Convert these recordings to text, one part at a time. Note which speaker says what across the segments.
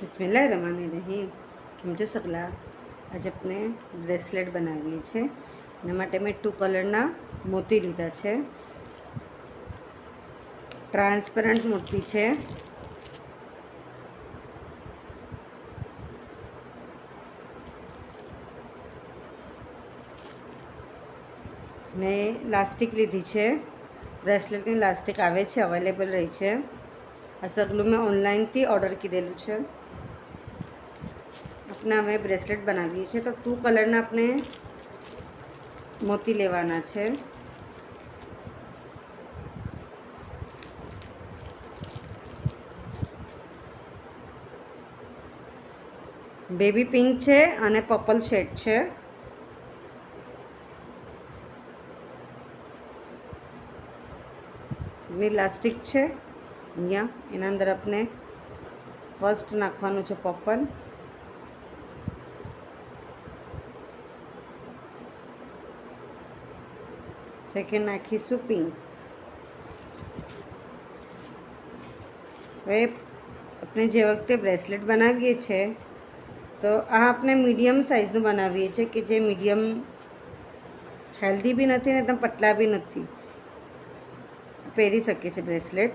Speaker 1: બિસ્મિલ્લાહિર્રહમાનિર્રહીમ। કેમ છો સગલા? આજે આપણે બ્રેસલેટ બનાવીએ છીએ। એના માટે મેં 2 કલરના મોતી લીધા છે। ટ્રાન્સપરન્ટ મોતી છે, ને લાસ્ટિક લીધી છે। બ્રેસલેટની લાસ્ટિક આવે છે, અવેલેબલ રહી છે। આ સગલું મેં ઓનલાઈનથી ઓર્ડર કીધેલું છે। આપણે હવે બ્રેસલેટ બનાવીએ છીએ તો 2 કલરના આપણે મોતી લેવાના છે। બેબી પિંક છે અને પર્પલ શેડ છે। ની લાસ્ટિક છે અહીંયા, એના અંદર આપણે ફર્સ્ટ નાખવાનું છે પર્પલ, સેકન્ડ નાખીશું પિંક। હવે આપણે જે વખતે બ્રેસલેટ બનાવીએ છીએ તો આ આપણે મીડિયમ સાઇઝનું બનાવીએ છીએ કે જે મીડિયમ હેલ્ધી બી નથી ને એકદમ પતલા બી નથી, પહેરી શકીએ છીએ બ્રેસલેટ।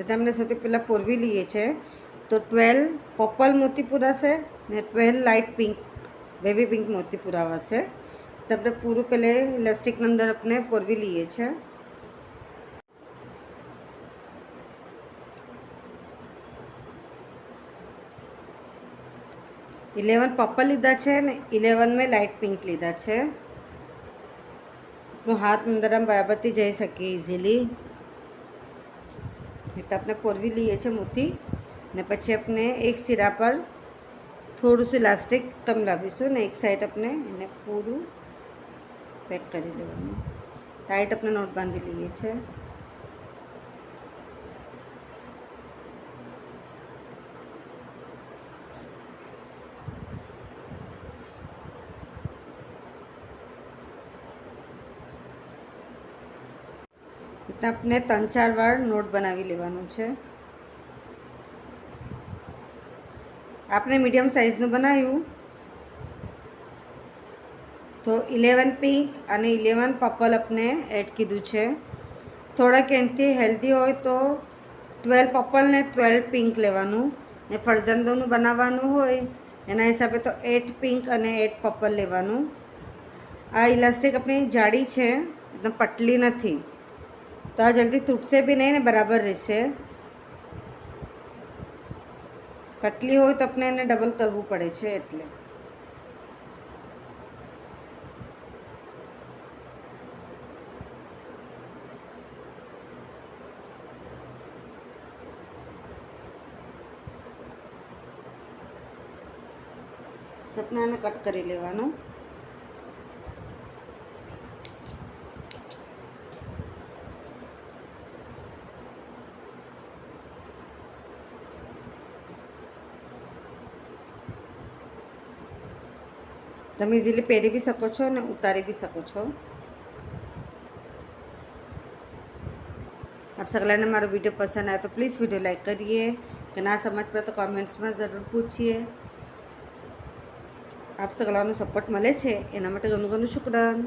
Speaker 1: તમને સૌથી પહેલાં પોરવી લઈએ છે તો 12 પર્પલ મોતી પુરાશે ને 12 લાઇટ પિંક બેબી પિંક મોતી પુરાવાશે। તો આપણે પૂરું પહેલે ઇલાસ્ટિકની અંદર આપણે પોરવી લઈએ છે। ઇલેવન પર્પલ લીધા છે ને 11 મેં લાઇટ પિંક લીધા છે। આપણું હાથ અંદર આમ બરાબરથી જઈ શકે ઇઝીલી। તો આપણે પોરવી લઈએ છીએ મોતી ને પછી આપણે એક સિરા પર થોડું શું ઇલાસ્ટિક તમ લાવીશું ને એક સાઈડ આપણે એને પૂરું પેક કરી લેવાનું। ટાઈટ આપણે નોટ બાંધી લઈએ છીએ। આપણે 3-4 વાર નોટ બનાવી લેવાનું છે। આપણે મીડિયમ સાઇઝનું બનાવ્યું તો 11 પિંક અને 11 પર્પલ આપણે એડ કીધું છે। થોડાક એનાથી હેલ્ધી હોય તો 12 પર્પલ ને 12 પિંક લેવાનું ને ફરજંદોનું બનાવવાનું હોય એના હિસાબે તો 8 પિંક અને 8 પર્પલ લેવાનું। આ ઇલાસ્ટિક આપણી જાડી છે, એકદમ પતલી નથી, તો આ જલ્દી તૂટશે બી નહીં ને બરાબર રહેશે। પતલી હોય તો આપણે એને ડબલ કરવું પડે છે એટલે। આપણે આને કટ કરી લેવાનું। તમે ઇઝીલી પહેરી બી શકો છો ને ઉતારી બી શકો છો। आप सगला ने मारो वीडियो पसंद आया तो प्लीज़ वीडियो लाइक करिए, कि ना समझ पाए तो कमेंट्स में ज़रूर पूछिए। आप सगलाનો સપોર્ટ મળે છે એના માટે ઘણું ઘણું શુક્રાન।